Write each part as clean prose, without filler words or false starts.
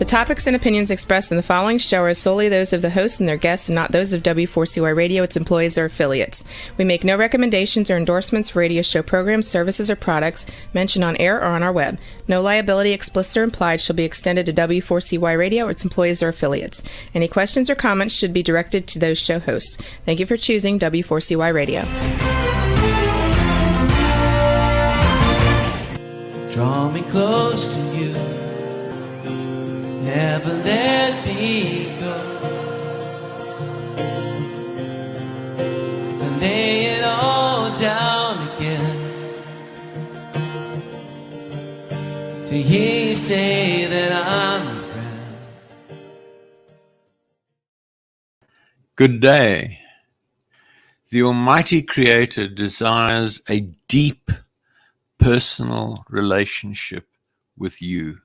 The topics and opinions expressed in the following show are solely those of the hosts and their guests and not those of W4CY Radio, its employees, or affiliates. We make no recommendations or endorsements for radio show programs, services, or products mentioned on air or on our web. No liability, explicit or implied, shall be extended to W4CY Radio or its employees or affiliates. Any questions or comments should be directed to those show hosts. Thank you for choosing W4CY Radio. Draw me close to you, never let me go. Lay it all down again, to hear you say that I'm a friend. Good day. The Almighty Creator desires a deep personal relationship with you.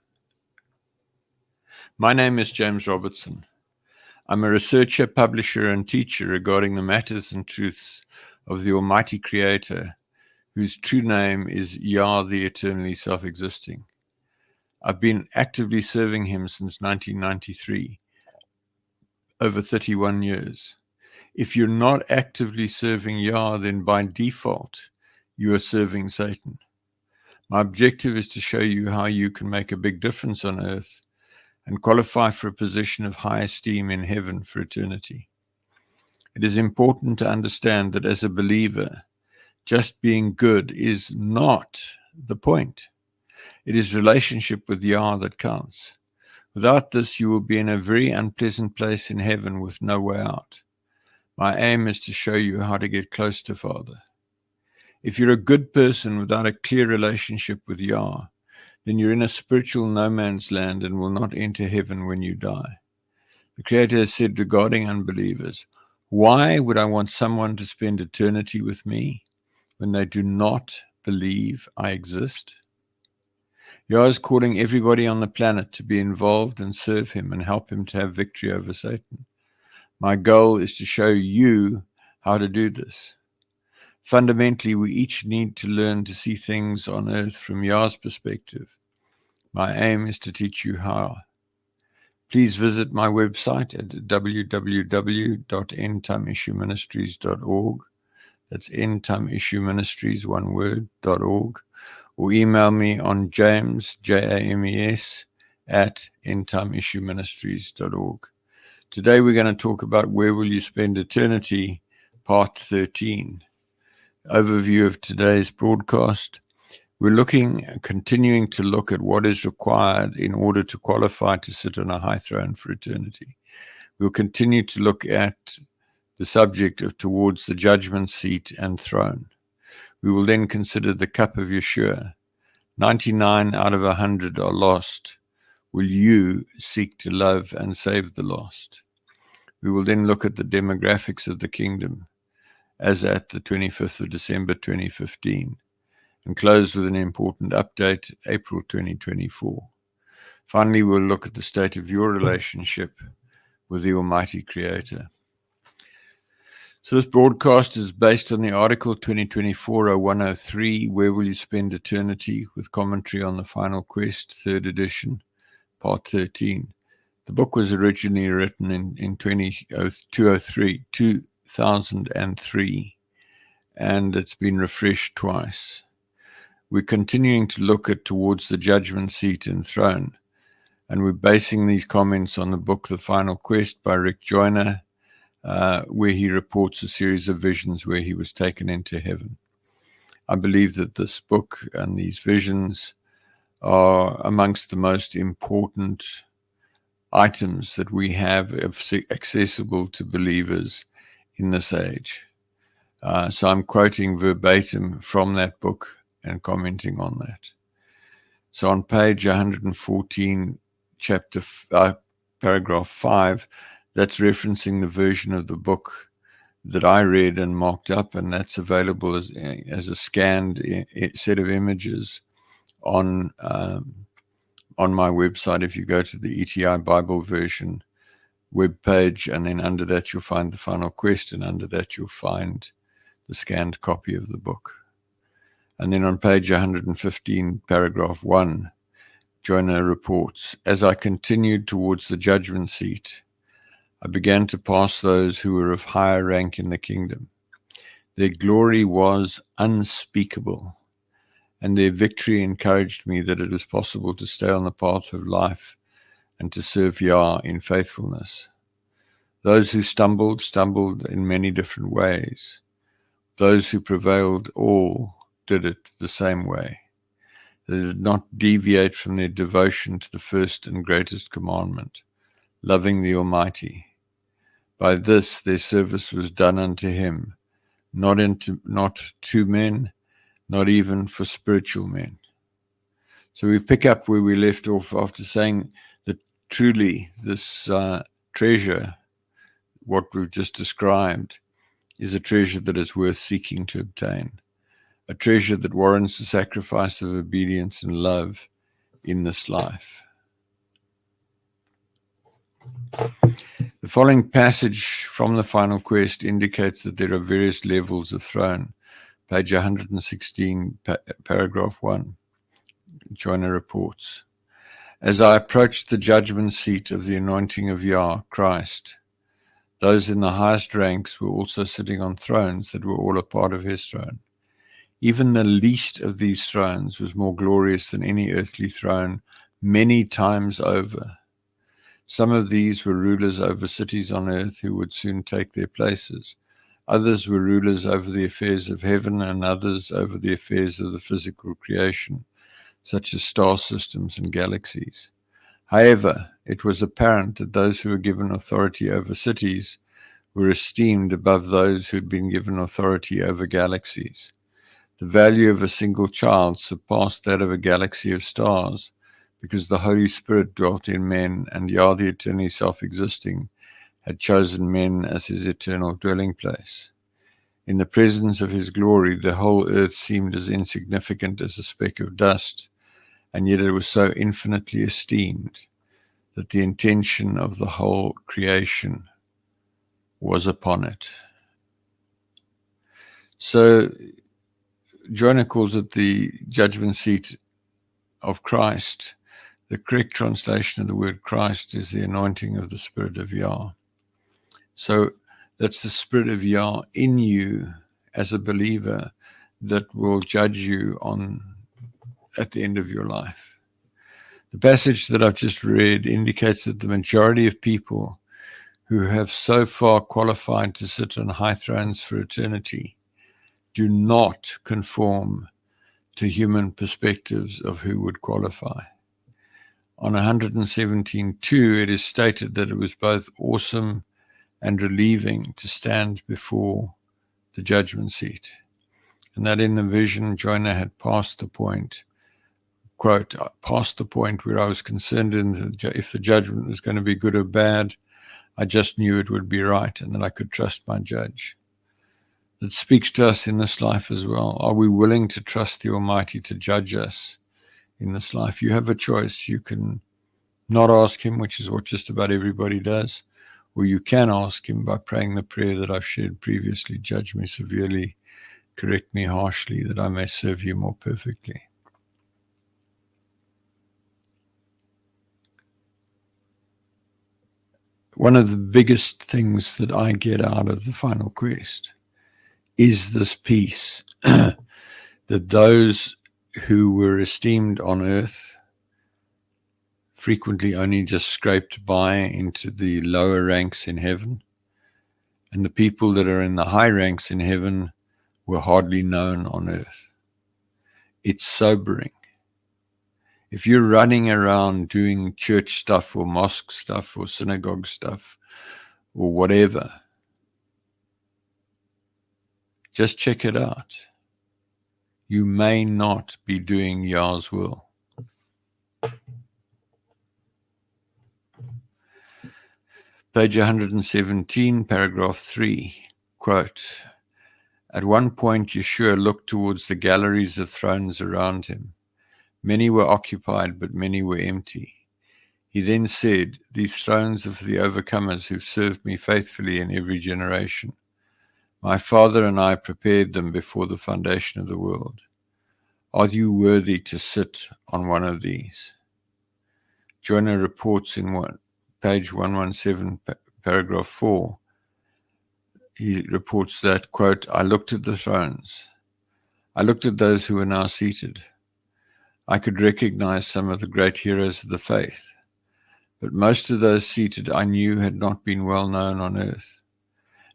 My name is James Robertson. I'm a researcher, publisher, and teacher regarding the matters and truths of the Almighty Creator, whose true name is Yah, the eternally self-existing. I've been actively serving him since 1993, over 31 years. If you're not actively serving Yah, then by default, you are serving Satan. My objective is to show you how you can make a big difference on earth and qualify for a position of high esteem in heaven for eternity. It is important to understand that as a believer, just being good is not the point. It is relationship with Yah that counts. Without this, you will be in a very unpleasant place in heaven with no way out. My aim is to show you how to get close to Father. If you're a good person without a clear relationship with Yah, then you're in a spiritual no man's land and will not enter heaven when you die. The Creator has said regarding unbelievers, why would I want someone to spend eternity with me when they do not believe I exist? Yah is calling everybody on the planet to be involved and serve him and help him to have victory over Satan. My goal is to show you how to do this. Fundamentally, we each need to learn to see things on earth from Yah's perspective. My aim is to teach you how. Please visit my website at www.endtimeissueministries.org. That's endtimeissueministries, one word, .org. Or email me on James, James, at endtimeissueministries.org. Today we're going to talk about Where Will You Spend Eternity, Part 13. Overview of today's broadcast. We're continuing to look at what is required in order to qualify to sit on a high throne for eternity. We'll continue to look at the subject of towards the judgment seat and throne. We will then consider the cup of Yahooshua. 99 out of 100 are lost. Will you seek to love and save the lost? We will then look at the demographics of the kingdom as at the 25th of December 2015, and close with an important update, April 2024. Finally, we'll look at the state of your relationship with the Almighty Creator. So this broadcast is based on the article 2024-0103, Where Will You Spend Eternity, with commentary on the Final Quest, 3rd edition, Part 13. The book was originally written in 2003, and it's been refreshed twice. We're continuing to look at towards the judgment seat and throne, and we're basing these comments on the book The Final Quest by Rick Joyner, where he reports a series of visions where he was taken into heaven. I believe that this book and these visions are amongst the most important items that we have accessible to believers in this age. So I'm quoting verbatim from that book and commenting on that. So on page 114, paragraph 5, that's referencing the version of the book that I read and mocked up, and that's available as a scanned set of images on my website. If you go to the ETI Bible version web page, and then under that you'll find the Final Quest, and under that you'll find the scanned copy of the book. And then on page 115, paragraph 1, Jonah reports, as I continued towards the judgment seat, I began to pass those who were of higher rank in the kingdom. Their glory was unspeakable, and their victory encouraged me that it was possible to stay on the path of life and to serve Yah in faithfulness. Those who stumbled in many different ways. Those who prevailed all did it the same way. They did not deviate from their devotion to the first and greatest commandment, loving the Almighty. By this their service was done unto him, not to men, not even for spiritual men. So we pick up where we left off after saying that truly this treasure, what we've just described, is a treasure that is worth seeking to obtain, a treasure that warrants the sacrifice of obedience and love in this life. The following passage from the final quest indicates that there are various levels of throne. Page 116, paragraph 1. Jonah reports, as I approached the judgment seat of the anointing of Yah, Christ, those in the highest ranks were also sitting on thrones that were all a part of his throne. Even the least of these thrones was more glorious than any earthly throne many times over. Some of these were rulers over cities on earth who would soon take their places. Others were rulers over the affairs of heaven, and others over the affairs of the physical creation, such as star systems and galaxies. However, it was apparent that those who were given authority over cities were esteemed above those who had been given authority over galaxies. The value of a single child surpassed that of a galaxy of stars, because the Holy Spirit dwelt in men, and Yah, the eternally self-existing, had chosen men as his eternal dwelling place. In the presence of his glory, the whole earth seemed as insignificant as a speck of dust, and yet it was so infinitely esteemed that the intention of the whole creation was upon it. So Jonah calls it the judgment seat of Christ. The correct translation of the word Christ is the anointing of the Spirit of Yah. So that's the Spirit of Yah in you as a believer that will judge you at the end of your life. The passage that I've just read indicates that the majority of people who have so far qualified to sit on high thrones for eternity do not conform to human perspectives of who would qualify. On 117.2, it is stated that it was both awesome and relieving to stand before the judgment seat, and that in the vision Jonah had passed the point, quote, past the point where I was concerned if the judgment was going to be good or bad. I just knew it would be right and that I could trust my judge. It speaks to us in this life as well. Are we willing to trust the Almighty to judge us in this life? You have a choice. You can not ask him, which is what just about everybody does, or you can ask him by praying the prayer that I've shared previously: judge me severely, correct me harshly, that I may serve you more perfectly. One of the biggest things that I get out of the final quest is this peace that those who were esteemed on earth frequently only just scraped by into the lower ranks in heaven, and the people that are in the high ranks in heaven were hardly known on earth. It's sobering. If you're running around doing church stuff or mosque stuff or synagogue stuff or whatever, just check it out. You may not be doing Yah's will. Page 117, paragraph 3, quote, at one point Yeshua looked towards the galleries of thrones around him. Many were occupied, but many were empty. He then said, these thrones are for the overcomers who've served me faithfully in every generation. My Father and I prepared them before the foundation of the world. Are you worthy to sit on one of these? Joyner reports in page 117, paragraph 4, he reports that, quote, I looked at the thrones. I looked at those who were now seated. I could recognize some of the great heroes of the faith, but most of those seated I knew had not been well known on earth.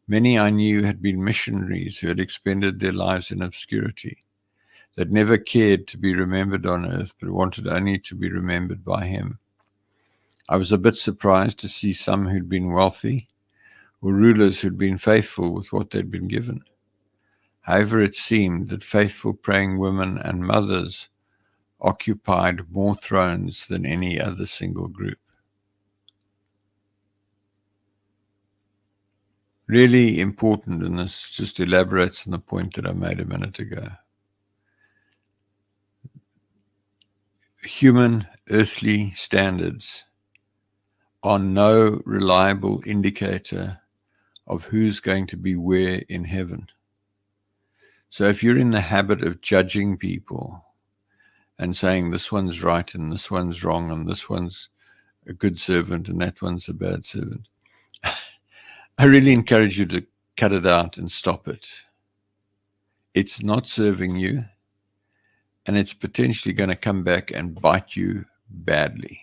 Many I knew had been missionaries who had expended their lives in obscurity. They'd never cared to be remembered on earth, but wanted only to be remembered by him. I was a bit surprised to see some who'd been wealthy, or rulers who'd been faithful with what they'd been given. However, it seemed that faithful praying women and mothers occupied more thrones than any other single group. Really important, and this just elaborates on the point that I made a minute ago. Human earthly standards are no reliable indicator of who's going to be where in heaven. So if you're in the habit of judging people and saying this one's right and this one's wrong and this one's a good servant and that one's a bad servant, I really encourage you to cut it out and stop it. It's not serving you, and it's potentially going to come back and bite you badly.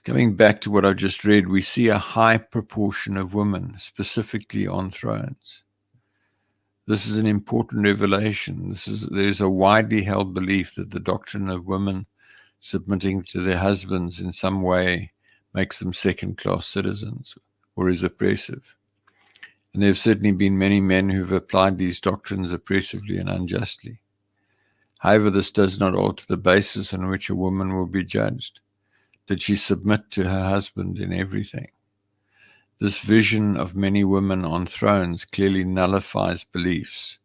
Coming back to what I just read, we see a high proportion of women, specifically on thrones. This is an important revelation. There's a widely held belief that the doctrine of women submitting to their husbands in some way makes them second-class citizens or is oppressive. And there have certainly been many men who have applied these doctrines oppressively and unjustly. However, this does not alter the basis on which a woman will be judged. Did she submit to her husband in everything? This vision of many women on thrones clearly nullifies beliefs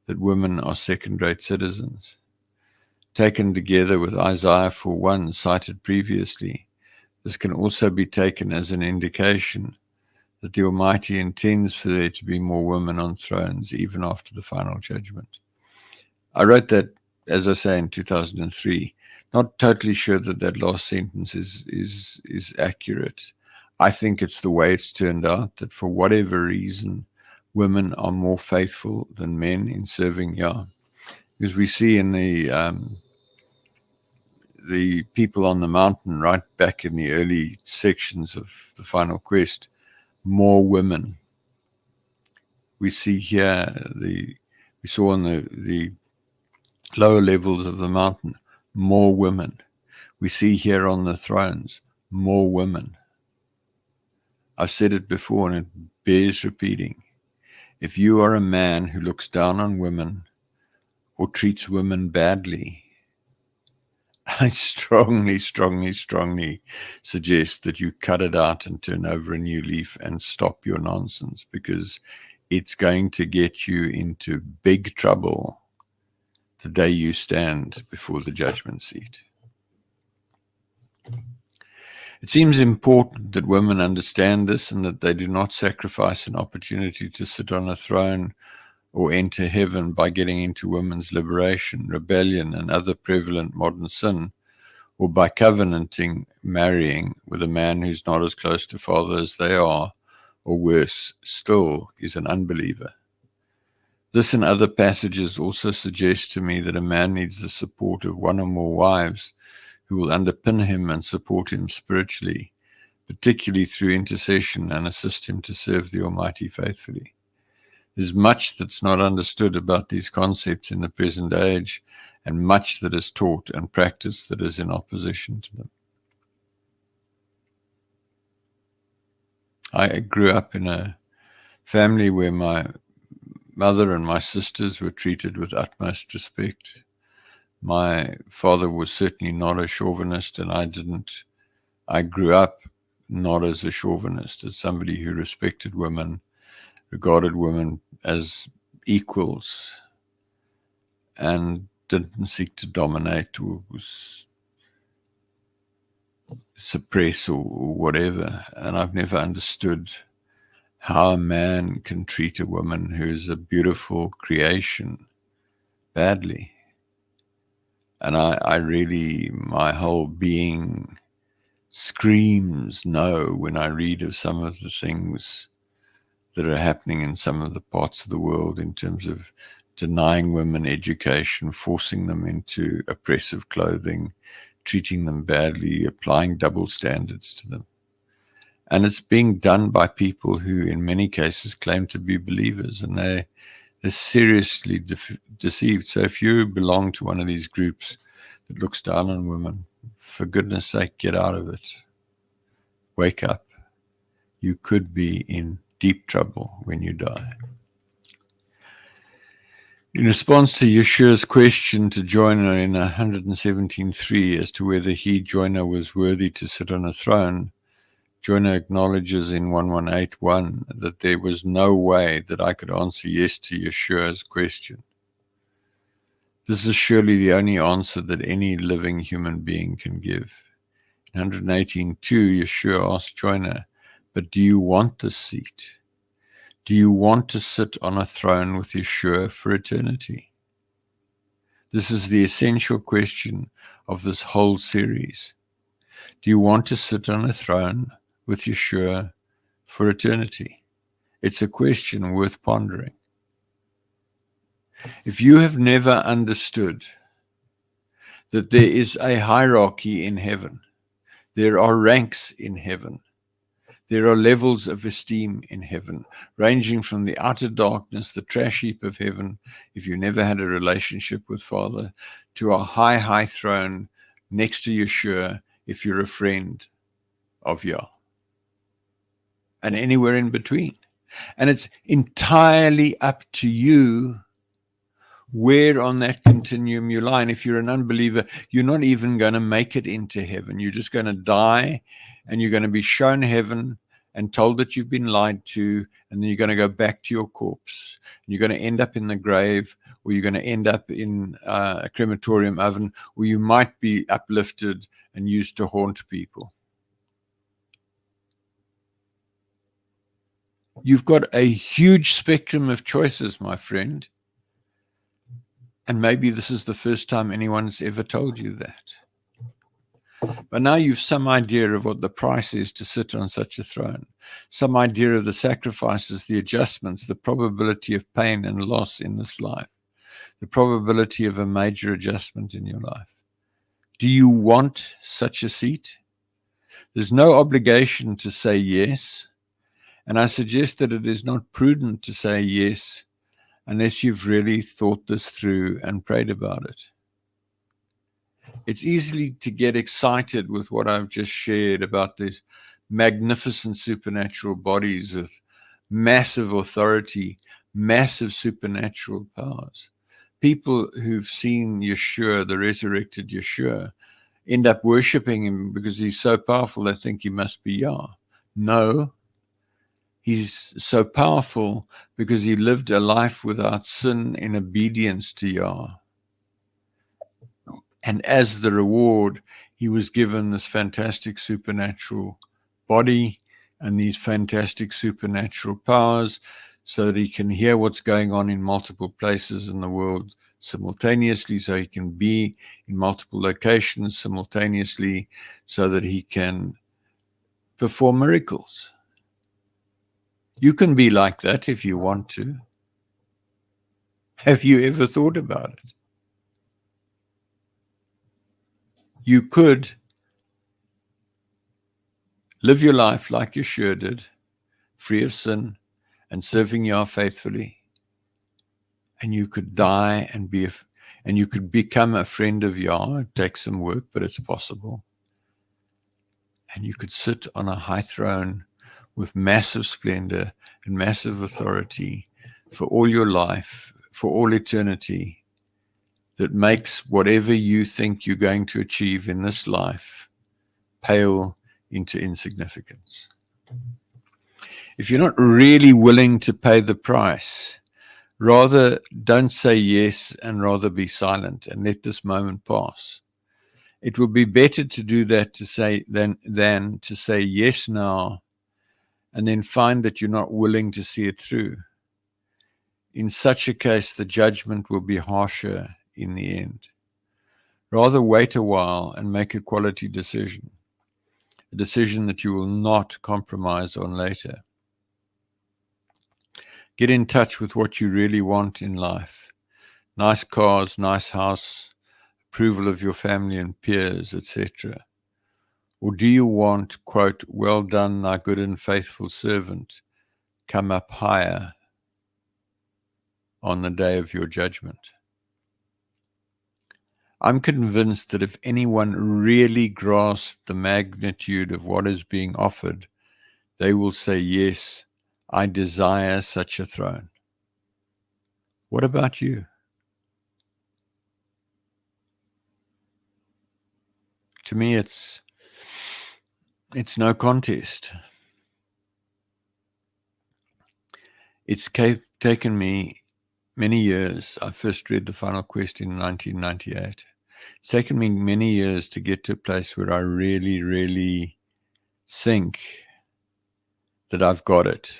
that women are second-rate citizens. Taken together with Isaiah 4:1 cited previously, this can also be taken as an indication that the Almighty intends for there to be more women on thrones even after the final judgment. I wrote that, as I say, in 2003. Not totally sure that that last sentence is accurate. I think it's the way it's turned out, that for whatever reason, women are more faithful than men in serving Yah. Because we see in the people on the mountain, right back in the early sections of the Final Quest, more women. We see here, we saw on the lower levels of the mountain, more women. We see here on the thrones, more women. I've said it before and it bears repeating. If you are a man who looks down on women or treats women badly, I strongly suggest that you cut it out and turn over a new leaf and stop your nonsense, because it's going to get you into big trouble the day you stand before the judgment seat. It seems important that women understand this and that they do not sacrifice an opportunity to sit on a throne or enter heaven by getting into women's liberation, rebellion, and other prevalent modern sin, or by covenanting marrying with a man who's not as close to Father as they are, or worse still, is an unbeliever. This and other passages also suggest to me that a man needs the support of one or more wives who will underpin him and support him spiritually, particularly through intercession, and assist him to serve the Almighty faithfully. There's much that's not understood about these concepts in the present age, and much that is taught and practiced that is in opposition to them. I grew up in a family where my mother and my sisters were treated with utmost respect. My father was certainly not a chauvinist, and I grew up not as a chauvinist, as somebody who respected women, regarded women as equals, and didn't seek to dominate or suppress or whatever. And I've never understood how a man can treat a woman who is a beautiful creation badly. And I really, my whole being screams no when I read of some of the things that are happening in some of the parts of the world in terms of denying women education, forcing them into oppressive clothing, treating them badly, applying double standards to them. And it's being done by people who, in many cases, claim to be believers, and they're seriously deceived. So if you belong to one of these groups that looks down on women, for goodness sake, get out of it. Wake up. You could be in deep trouble when you die. In response to Yeshua's question to Jonah in 117.3 as to whether he, Jonah, was worthy to sit on a throne, Jonah acknowledges in 1181 that there was no way that I could answer yes to Yeshua's question. This is surely the only answer that any living human being can give. In 118.2, Yeshua asked Jonah, but do you want this seat? Do you want to sit on a throne with Yeshua for eternity? This is the essential question of this whole series. Do you want to sit on a throne with Yeshua for eternity? It's a question worth pondering. If you have never understood that there is a hierarchy in heaven, there are ranks in heaven, there are levels of esteem in heaven, ranging from the outer darkness, the trash heap of heaven, if you never had a relationship with Father, to a high, high throne next to Yeshua, if you're a friend of Yah, and anywhere in between. And it's entirely up to you where on that continuum you lie. And if you're an unbeliever, you're not even going to make it into heaven. You're just going to die, and you're going to be shown heaven and told that you've been lied to, and then you're going to go back to your corpse. And you're going to end up in the grave, or you're going to end up in a crematorium oven, or you might be uplifted and used to haunt people. You've got a huge spectrum of choices, my friend. And maybe this is the first time anyone's ever told you that. But now you've some idea of what the price is to sit on such a throne, some idea of the sacrifices, the adjustments, the probability of pain and loss in this life, the probability of a major adjustment in your life. Do you want such a seat? There's no obligation to say yes, and I suggest that it is not prudent to say yes unless you've really thought this through and prayed about it. It's easy to get excited with what I've just shared about these magnificent supernatural bodies with massive authority, massive supernatural powers. People who've seen Yeshua, the resurrected Yeshua, end up worshiping him because he's so powerful they think he must be Yah. No. He's so powerful because he lived a life without sin in obedience to Yah. And as the reward, he was given this fantastic supernatural body and these fantastic supernatural powers so that he can hear what's going on in multiple places in the world simultaneously, so he can be in multiple locations simultaneously, so that he can perform miracles. You can be like that if you want to. Have you ever thought about it? You could live your life like Yeshua did, free of sin and serving Yah faithfully. And you could die and you could become a friend of Yah. It takes some work, but it's possible. And you could sit on a high throne with massive splendor and massive authority for all your life, for all eternity, that makes whatever you think you're going to achieve in this life pale into insignificance. If you're not really willing to pay the price, rather don't say yes and rather be silent and let this moment pass. It will be better to do that than to say yes now and then find that you're not willing to see it through. In such a case, the judgment will be harsher in the end. Rather wait a while and make a quality decision, a decision that you will not compromise on later. Get in touch with what you really want in life. Nice cars, nice house, approval of your family and peers, etc. Or do you want, quote, well done, thy good and faithful servant, come up higher on the day of your judgment? I'm convinced that if anyone really grasped the magnitude of what is being offered, they will say, yes, I desire such a throne. What about you? To me, it's no contest. It's taken me many years. I first read The Final Quest in 1998. It's taken me many years to get to a place where I really, really think that I've got it.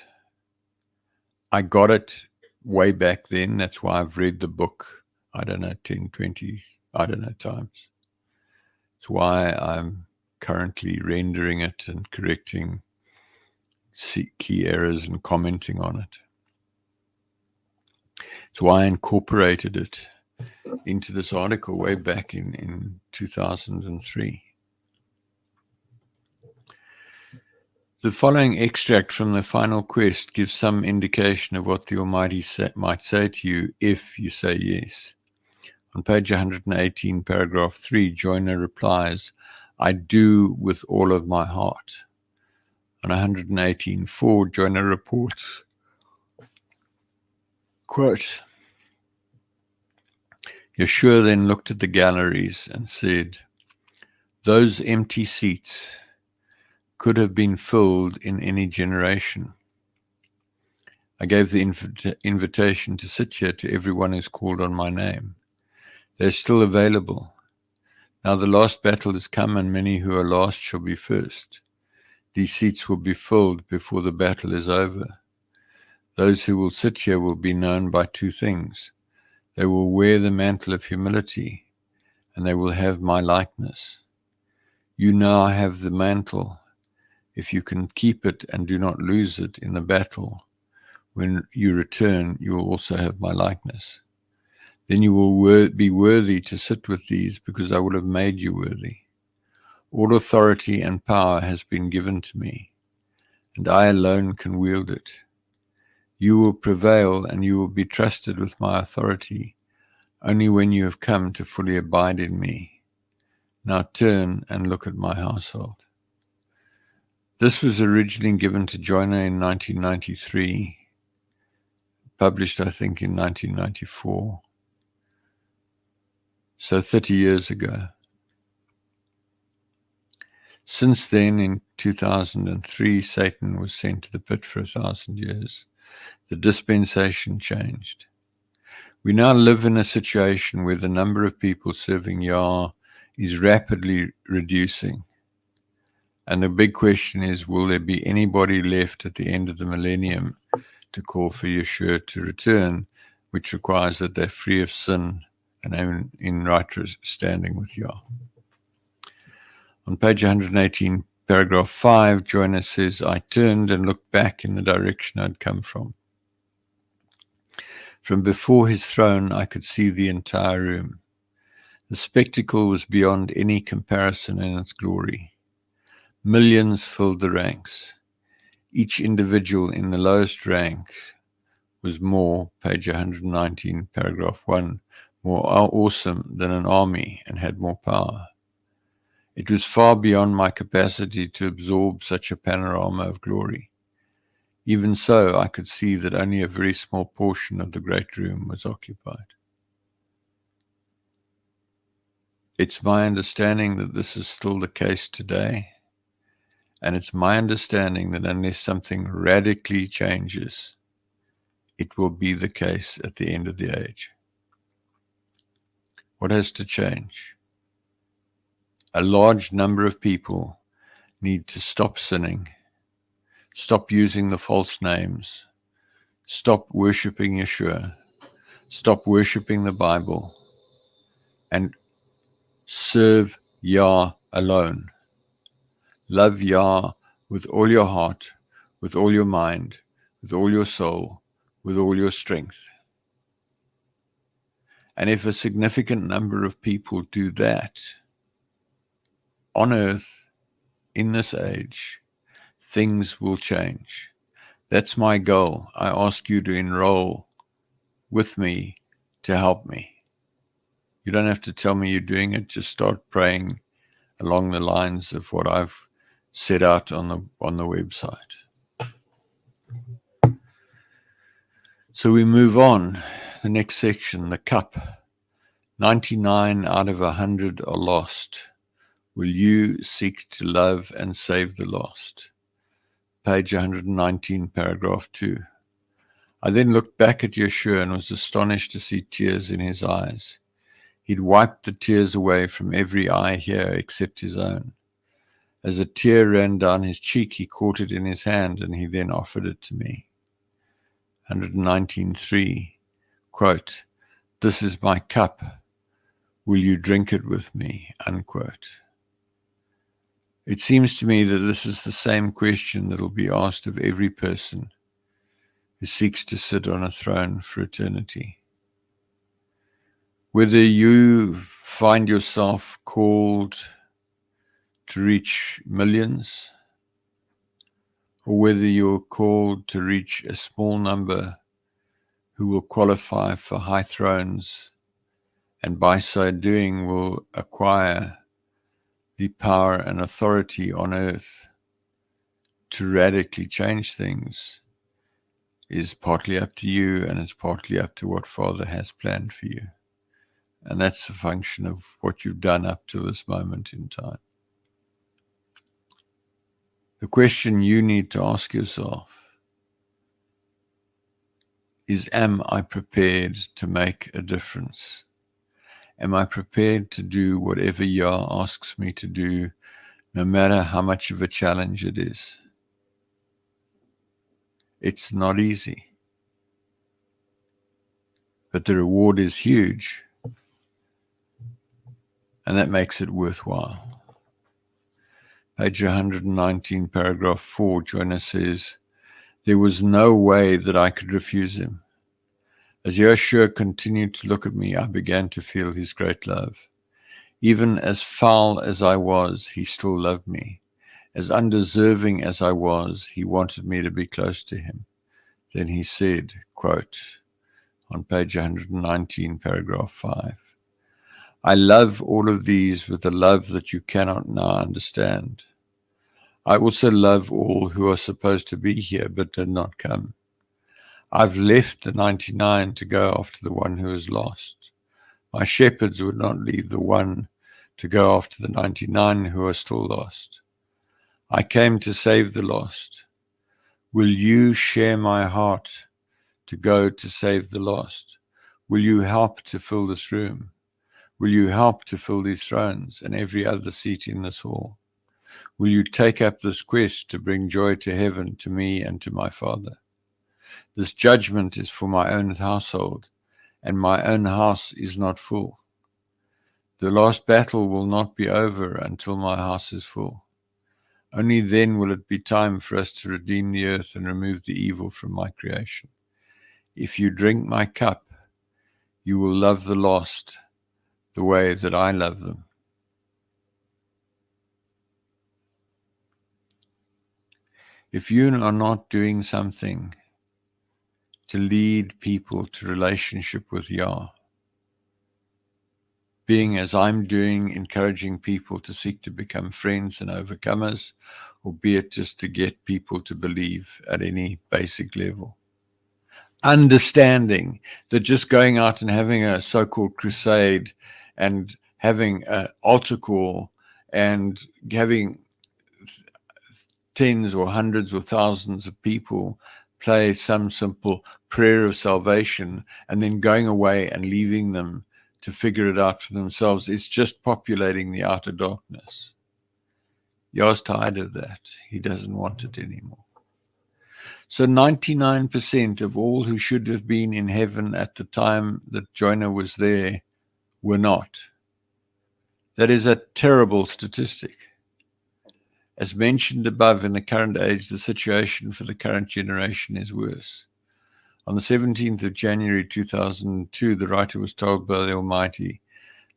I got it way back then. That's why I've read the book, 10, 20, times. It's why I'm currently rendering it and correcting key errors and commenting on it. It's why I incorporated it into this article way back in 2003. The following extract from The Final Quest gives some indication of what the Almighty might say to you if you say yes. On page 118, paragraph 3, Joiner replies, I do with all of my heart. On 118.4, Joiner reports, quote, Yahooshua then looked at the galleries and said, those empty seats could have been filled in any generation. I gave the invitation to sit here to everyone who's called on my name. They're still available. Now the last battle has come, and many who are last shall be first. These seats will be filled before the battle is over. Those who will sit here will be known by two things. They will wear the mantle of humility, and they will have my likeness. You now have the mantle. If you can keep it and do not lose it in the battle, when you return, you will also have my likeness. Then you will be worthy to sit with these, because I will have made you worthy. All authority and power has been given to me, and I alone can wield it. You will prevail, and you will be trusted with my authority, only when you have come to fully abide in me. Now turn and look at my household. This was originally given to Joiner in 1993, published, I think, in 1994. So 30 years ago. Since then, in 2003, Satan was sent to the pit for 1,000 years. The dispensation changed. We now live in a situation where the number of people serving Yah is rapidly reducing. And the big question is, will there be anybody left at the end of the millennium to call for Yahooshua to return, which requires that they're free of sin and in right standing with Yah? On page 118, paragraph 5, Joiner says, I turned and looked back in the direction I'd come from. From before his throne, I could see the entire room. The spectacle was beyond any comparison in its glory. Millions filled the ranks. Each individual in the lowest rank was more, page 119, paragraph 1, more awesome than an army and had more power. It was far beyond my capacity to absorb such a panorama of glory. Even so, I could see that only a very small portion of the great room was occupied. It's my understanding that this is still the case today, and it's my understanding that unless something radically changes, it will be the case at the end of the age. What has to change? A large number of people need to stop sinning, stop using the false names, stop worshiping Yahooshua, stop worshiping the Bible, and Serve Yah alone. Love Yah with all your heart, with all your mind, with all your soul, with all your strength. And if a significant number of people do that on earth, in this age, things will change. That's my goal. I ask you to enroll with me to help me. You don't have to tell me you're doing it. Just start praying along the lines of what I've set out on the website. So we move on. The next section, the cup. 99 out of 100 are lost. Will you seek to love and save the lost? Page 119, paragraph 2. I then looked back at Yahooshua and was astonished to see tears in his eyes. He'd wiped the tears away from every eye here except his own. As a tear ran down his cheek, he caught it in his hand and he then offered it to me. 119.3, quote, "This is my cup. Will you drink it with me?" Unquote. It seems to me that this is the same question that will be asked of every person who seeks to sit on a throne for eternity. Whether you find yourself called to reach millions, or whether you're called to reach a small number who will qualify for high thrones, and by so doing will acquire the power and authority on earth to radically change things, is partly up to you, and it's partly up to what Father has planned for you. And that's a function of what you've done up to this moment in time. The question you need to ask yourself is, am I prepared to make a difference? Am I prepared to do whatever Yah asks me to do, no matter how much of a challenge it is? It's not easy, but the reward is huge, and that makes it worthwhile. Page 119, paragraph 4, Joanna says, "There was no way that I could refuse him. As Yahooshua continued to look at me, I began to feel his great love. Even as foul as I was, he still loved me. As undeserving as I was, he wanted me to be close to him. Then he said," quote, on page 119, paragraph 5, "I love all of these with a love that you cannot now understand. I also love all who are supposed to be here but did not come. I've left the 99 to go after the one who is lost. My shepherds would not leave the one to go after the 99 who are still lost. I came to save the lost. Will you share my heart to go to save the lost? Will you help to fill this room? Will you help to fill these thrones and every other seat in this hall? Will you take up this quest to bring joy to heaven, to me and to my Father? This judgment is for my own household, and my own house is not full. The last battle will not be over until my house is full. Only then will it be time for us to redeem the earth and remove the evil from my creation. If you drink my cup, you will love the lost the way that I love them." If you are not doing something to lead people to relationship with Yah, being as I'm doing, encouraging people to seek to become friends and overcomers, or be it just to get people to believe at any basic level, understanding that just going out and having a so-called crusade and having an altar call and having tens or hundreds or thousands of people play some simple prayer of salvation and then going away and leaving them to figure it out for themselves, it's just populating the outer darkness. Yah's tired of that. He doesn't want it anymore. So 99% of all who should have been in heaven at the time that Jonah was there were not. That is a terrible statistic. As mentioned above, in the current age, the situation for the current generation is worse. On the 17th of January 2002, the writer was told by the Almighty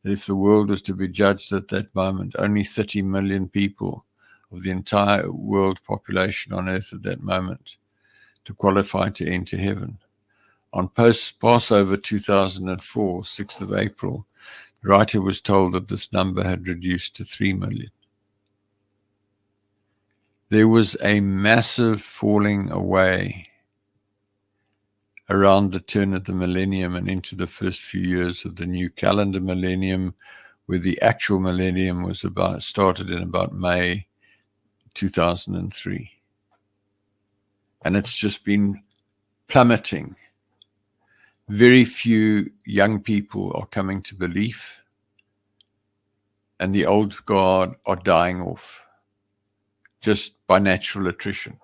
that if the world was to be judged at that moment, only 30 million people of the entire world population on earth at that moment to qualify to enter heaven. On Passover 2004, 6th of April, the writer was told that this number had reduced to 3 million. There was a massive falling away around the turn of the millennium and into the first few years of the new calendar millennium, where the actual millennium was started in about May 2003. And it's just been plummeting. Very few young people are coming to belief, and the old guard are dying off just by natural attrition.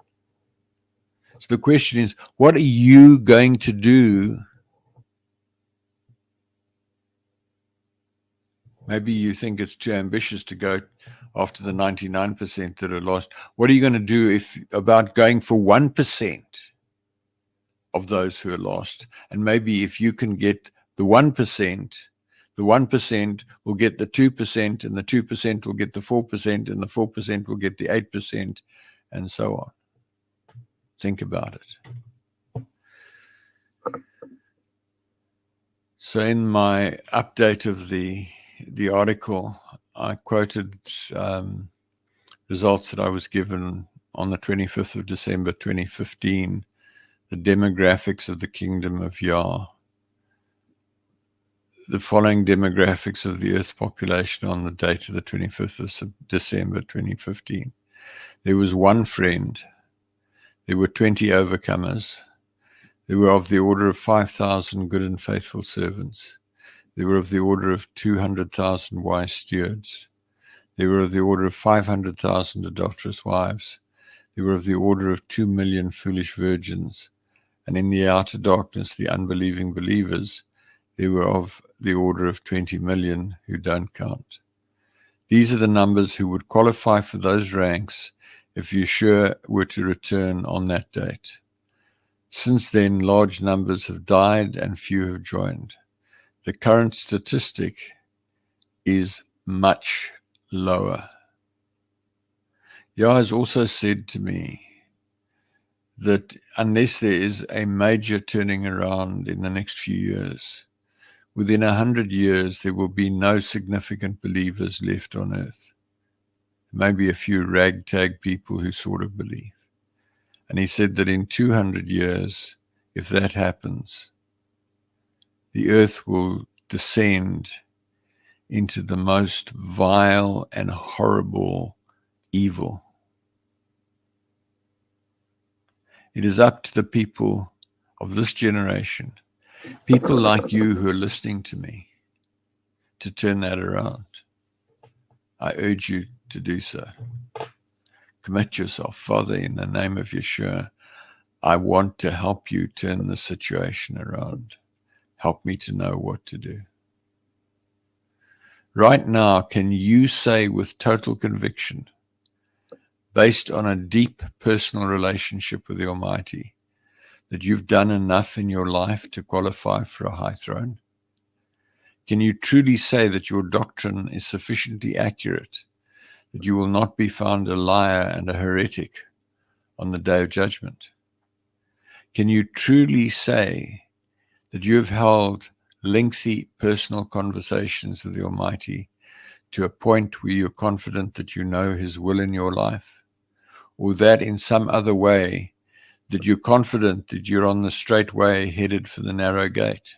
So the question is, what are you going to do? Maybe you think it's too ambitious to go after the 99% that are lost. What are you going to do about going for 1% of those who are lost? And maybe if you can get the 1%, the 1% will get the 2%, and the 2% will get the 4%, and the 4% will get the 8%, and so on. Think about it. So in my update of the article, I quoted results that I was given on the 25th of December 2015, the demographics of the kingdom of Yah. The following demographics of the Earth's population on the date of the 25th of December 2015. There was one friend. There were 20 overcomers. There were of the order of 5,000 good and faithful servants. They were of the order of 200,000 wise stewards. They were of the order of 500,000 adulterous wives. They were of the order of 2 million foolish virgins. And in the outer darkness, the unbelieving believers, they were of the order of 20 million who don't count. These are the numbers who would qualify for those ranks if Yahshua were to return on that date. Since then, large numbers have died and few have joined. The current statistic is much lower. Yah has also said to me that unless there is a major turning around in the next few years, within 100 years, there will be no significant believers left on earth. Maybe a few ragtag people who sort of believe. And he said that in 200 years, if that happens, the earth will descend into the most vile and horrible evil. It is up to the people of this generation, people like you who are listening to me, to turn that around. I urge you to do so. Commit yourself. Father, in the name of Yahshua, I want to help you turn the situation around. Help me to know what to do. Right now, can you say with total conviction, based on a deep personal relationship with the Almighty, that you've done enough in your life to qualify for a high throne? Can you truly say that your doctrine is sufficiently accurate, that you will not be found a liar and a heretic on the day of judgment? Can you truly say that you have held lengthy personal conversations with the Almighty to a point where you're confident that you know His will in your life? Or that in some other way, that you're confident that you're on the straight way headed for the narrow gate?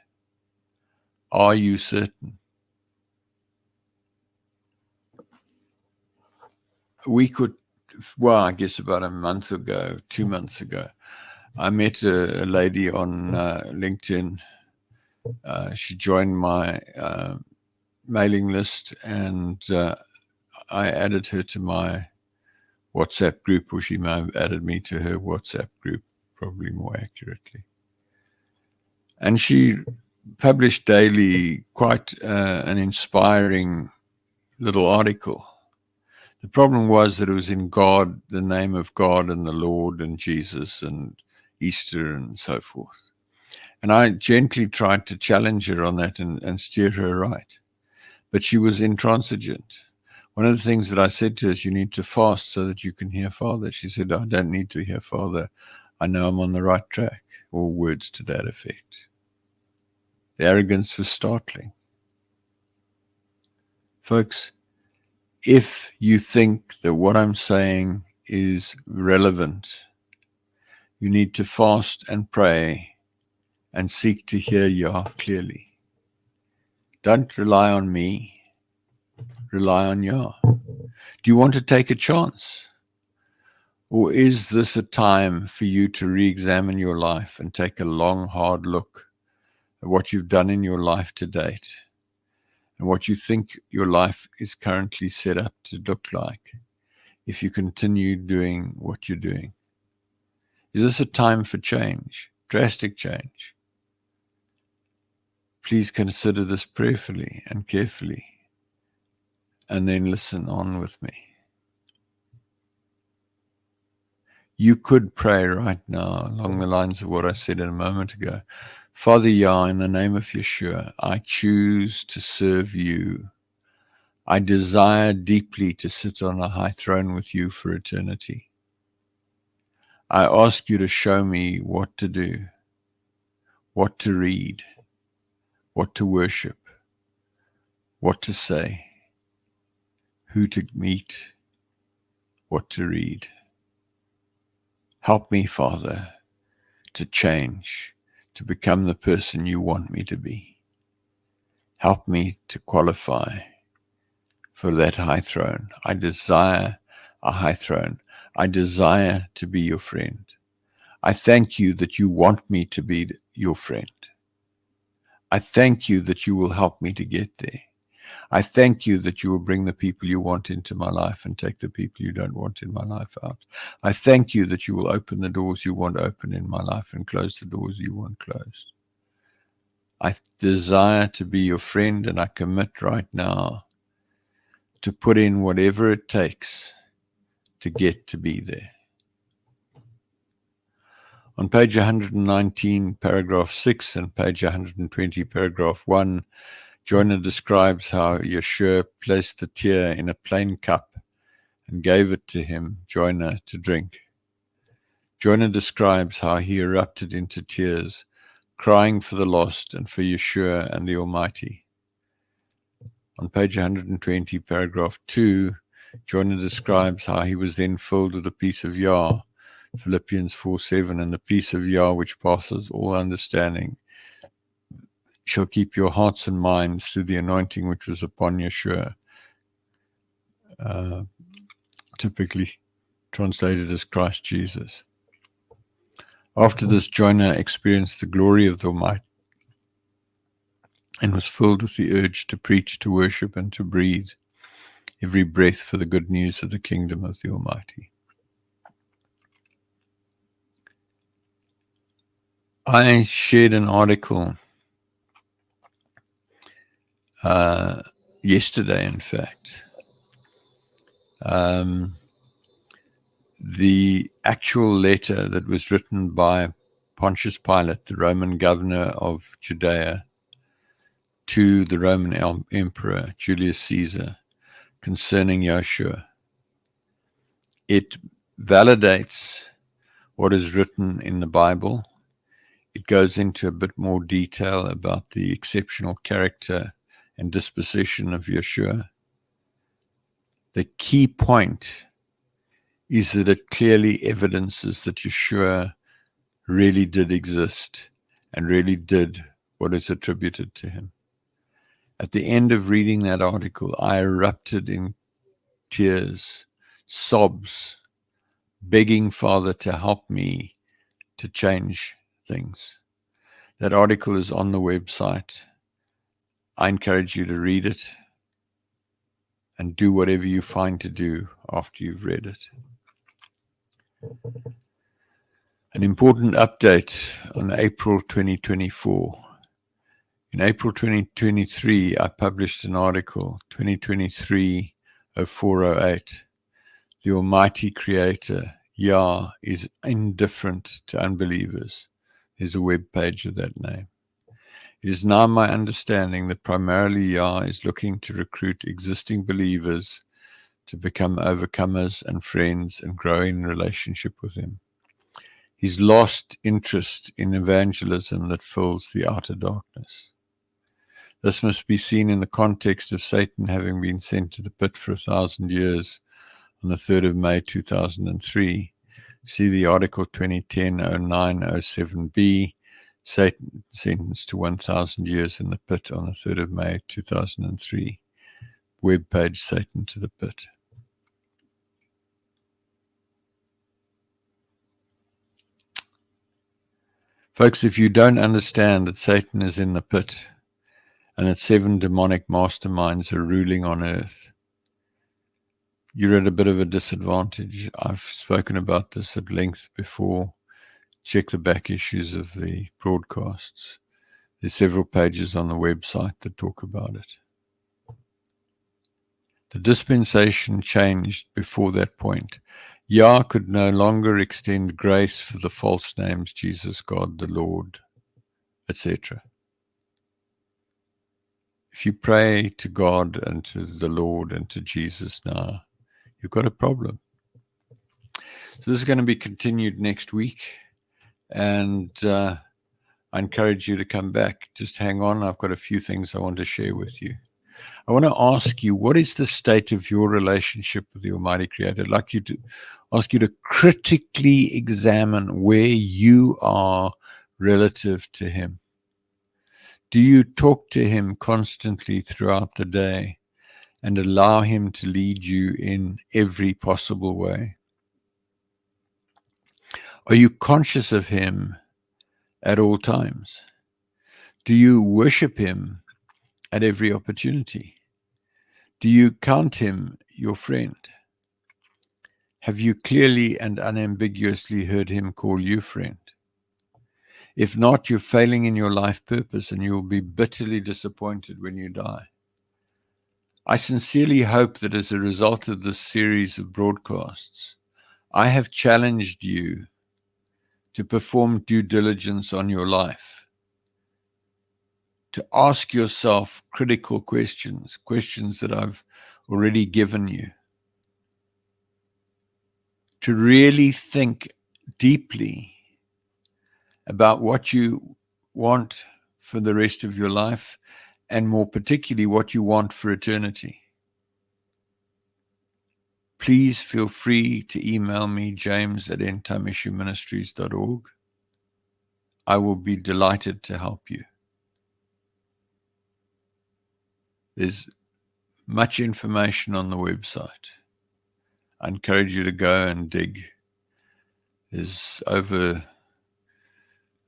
Are you certain? I guess about a month ago, 2 months ago, I met a lady on LinkedIn. She joined my mailing list, and I added her to my WhatsApp group, or she may have added me to her WhatsApp group, probably more accurately. And she published daily quite an inspiring little article. The problem was that it was in God, the name of God and the Lord and Jesus and Easter and so forth. And I gently tried to challenge her on that and steer her right. But she was intransigent. One of the things that I said to her is, you need to fast so that you can hear Father. She said, I don't need to hear Father. I know I'm on the right track, or words to that effect. The arrogance was startling. Folks, if you think that what I'm saying is relevant, you need to fast and pray and seek to hear Yah clearly. Don't rely on me. Rely on Yah. Do you want to take a chance? Or is this a time for you to re-examine your life and take a long, hard look at what you've done in your life to date and what you think your life is currently set up to look like if you continue doing what you're doing? Is this a time for change, drastic change? Please consider this prayerfully and carefully, and then listen on with me. You could pray right now along the lines of what I said a moment ago. Father Yah, in the name of Yeshua, I choose to serve you. I desire deeply to sit on a high throne with you for eternity. I ask you to show me what to do, what to read, what to worship, what to say, who to meet, what to read. Help me, Father, to change, to become the person you want me to be. Help me to qualify for that high throne. I desire a high throne. I desire to be your friend. I thank you that you want me to be your friend. I thank you that you will help me to get there. I thank you that you will bring the people you want into my life and take the people you don't want in my life out. I thank you that you will open the doors you want open in my life and close the doors you want closed. I desire to be your friend, and I commit right now to put in whatever it takes to get to be there. On page 119, paragraph 6, and page 120, paragraph 1, Joyner describes how Yeshua placed the tear in a plain cup and gave it to him, Joyner, to drink. Joyner describes how he erupted into tears, crying for the lost and for Yeshua and the Almighty. On page 120, paragraph 2, Joyner describes how he was then filled with the peace of Yah, Philippians 4:7, and the peace of Yah which passes all understanding shall keep your hearts and minds through the anointing which was upon Yeshua, typically translated as Christ Jesus. After this, Joyner experienced the glory of the Almighty and was filled with the urge to preach, to worship, and to breathe every breath for the good news of the kingdom of the Almighty. I shared an article yesterday, in fact. The actual letter that was written by Pontius Pilate, the Roman governor of Judea, to the Roman Emperor Julius Caesar concerning Yahshua. It validates what is written in the Bible. It goes into a bit more detail about the exceptional character and disposition of Yeshua. The key point is that it clearly evidences that Yeshua really did exist and really did what is attributed to him. At the end of reading that article, I erupted in tears, sobs, begging Father to help me to change things. That article is on the website. I encourage you to read it and do whatever you find to do after you've read it. An important update on April 2024. In April 2023, I published an article, 2023-0408. The Almighty Creator, Yah, is indifferent to unbelievers. There's a web page of that name. It is now my understanding that primarily Yah is looking to recruit existing believers to become overcomers and friends and grow in relationship with Him. He's lost interest in evangelism that fills the outer darkness. This must be seen in the context of Satan having been sent to the pit for 1,000 years on the 3rd of May 2003. See the article 2010-09-07b, Satan sentenced to 1,000 years in the pit on the 3rd of May 2003. Web page, Satan to the pit. Folks, if you don't understand that Satan is in the pit and that 7 demonic masterminds are ruling on earth, you're at a bit of a disadvantage. I've spoken about this at length before. Check the back issues of the broadcasts. There's several pages on the website that talk about it. The dispensation changed before that point. Yah could no longer extend grace for the false names Jesus, God, the Lord, etc. If you pray to God and to the Lord and to Jesus now, you've got a problem. So this is going to be continued next week, and I encourage you to come back. Just hang on. I've got a few things I want to share with you. I want to ask you, what is the state of your relationship with the Almighty Creator? I'd like to ask you to critically examine where you are relative to Him. Do you talk to Him constantly throughout the day and allow Him to lead you in every possible way? Are you conscious of Him at all times? Do you worship Him at every opportunity? Do you count Him your friend? Have you clearly and unambiguously heard Him call you friend? If not, you're failing in your life purpose and you'll be bitterly disappointed when you die. I sincerely hope that as a result of this series of broadcasts, I have challenged you to perform due diligence on your life, to ask yourself critical questions, questions that I've already given you, to really think deeply about what you want for the rest of your life, and more particularly what you want for eternity. Please feel free to email me, james@endtimeissueministries.org. I will be delighted to help you. There's much information on the website. I encourage you to go and dig. There's over,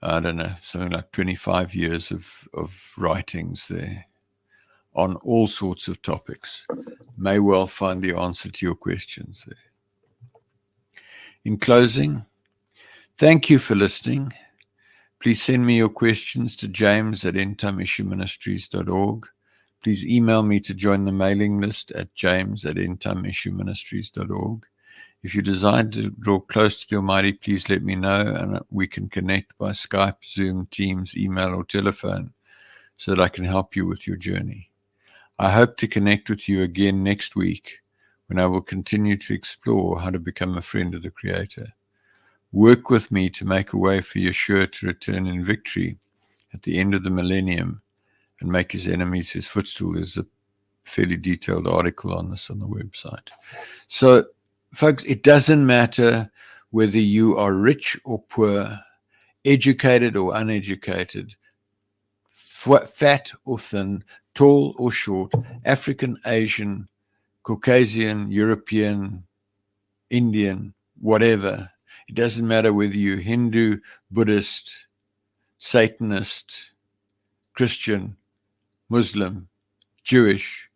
I don't know, something like 25 years of writings there on all sorts of topics. May well find the answer to your questions there. In closing, thank you for listening. Please send me your questions to james@endtimeissueministries.org. Please email me to join the mailing list at james@endtimeissueministries.org. If you desire to draw close to the Almighty, please let me know, and we can connect by Skype, Zoom, Teams, email, or telephone so that I can help you with your journey. I hope to connect with you again next week when I will continue to explore how to become a friend of the Creator. Work with me to make a way for Yeshua to return in victory at the end of the millennium and make his enemies his footstool. There's a fairly detailed article on this on the website. So, folks, it doesn't matter whether you are rich or poor, educated or uneducated, fat or thin, tall or short, African, Asian, Caucasian, European, Indian, whatever. It doesn't matter whether you're Hindu, Buddhist, Satanist, Christian, Muslim, Jewish,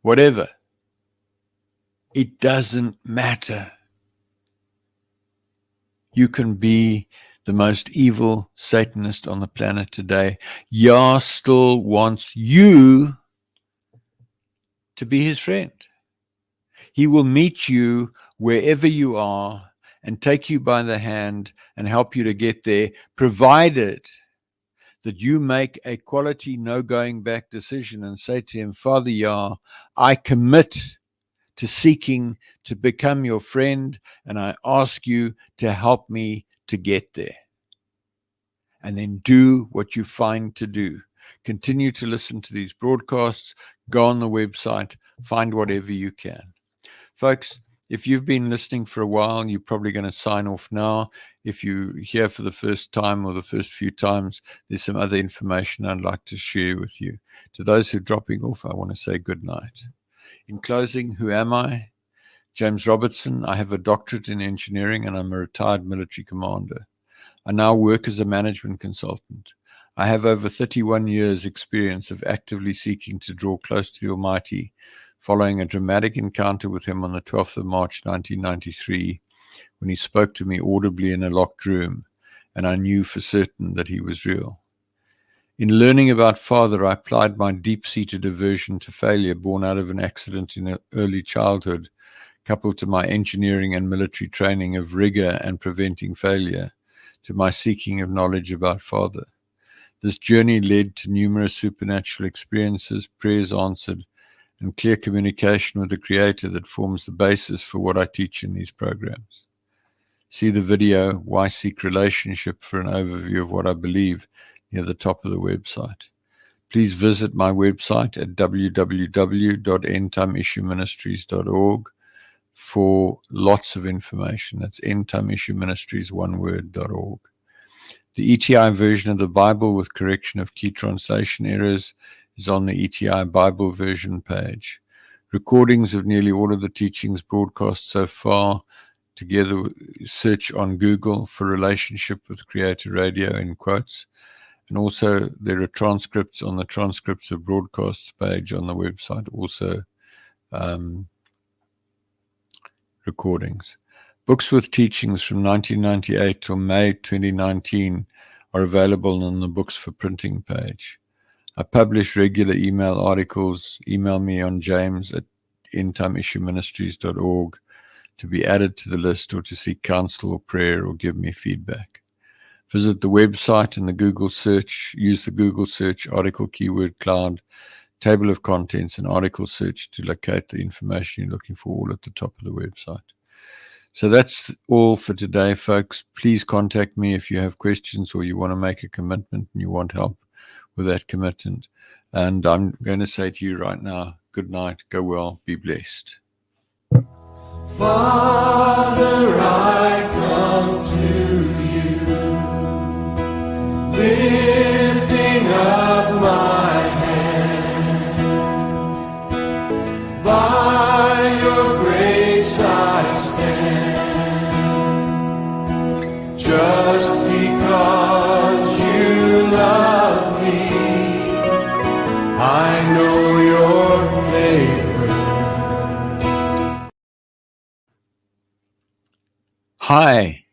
whatever. It doesn't matter. You can be the most evil Satanist on the planet today, Yah still wants you to be his friend. He will meet you wherever you are and take you by the hand and help you to get there, provided that you make a quality no going back decision and say to him, Father Yah, I commit to seeking to become your friend, and I ask you to help me to get there. And then do what you find to do. Continue to listen to these broadcasts, go on the website, find whatever you can. Folks, if you've been listening for a while, you're probably going to sign off now. If you're here for the first time or the first few times, there's some other information I'd like to share with you. To those who are dropping off, I want to say good night. In closing, who am I? James Robertson. I have a doctorate in engineering and I'm a retired military commander. I now work as a management consultant. I have over 31 years' experience of actively seeking to draw close to the Almighty, following a dramatic encounter with him on the 12th of March 1993, when he spoke to me audibly in a locked room, and I knew for certain that he was real. In learning about Father, I applied my deep-seated aversion to failure born out of an accident in early childhood, coupled to my engineering and military training of rigor and preventing failure, to my seeking of knowledge about Father. This journey led to numerous supernatural experiences, prayers answered, and clear communication with the Creator that forms the basis for what I teach in these programs. See the video, Why Seek Relationship, for an overview of what I believe near the top of the website. Please visit my website at www.endtimeissueministries.org for lots of information. That's endtimeissueministries, one word.org. The ETI version of the Bible with correction of key translation errors is on the ETI Bible version page. Recordings of nearly all of the teachings broadcast so far, together search on Google for Relationship with Creator Radio in quotes. And also there are transcripts on the transcripts of broadcasts page on the website, also recordings. Books with teachings from 1998 till May 2019 are available on the Books for Printing page. I publish regular email articles. Email me on james@endtimeissueministries.org to be added to the list or to seek counsel or prayer or give me feedback. Visit the website and the Google search. Use the Google search article keyword cloud, table of contents, and article search to locate the information you're looking for, all at the top of the website. So that's all for today, folks. Please contact me if you have questions or you want to make a commitment and you want help with that commitment. And I'm going to say to you right now, good night, go well, be blessed. Father, I come to you, lifting up my hands. By your grace I stand, just because you love me. I know your favor. Hi,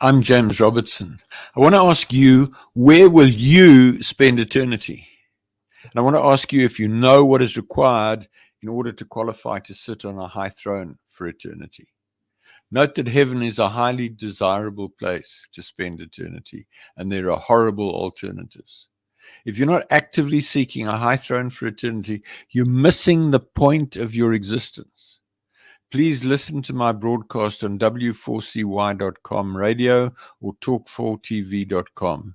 I'm James Robertson. I want to ask you, where will you spend eternity? And I want to ask you if you know what is required in order to qualify to sit on a high throne for eternity. Note that heaven is a highly desirable place to spend eternity, and there are horrible alternatives. If you're not actively seeking a high throne for eternity, you're missing the point of your existence. Please listen to my broadcast on w4cy.com radio or talk4tv.com.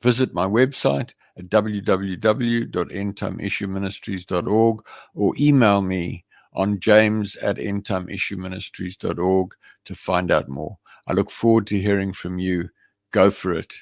Visit my website at www.endtimeissueministries.org or email me on james@endtimeissueministries.org to find out more. I look forward to hearing from you. Go for it.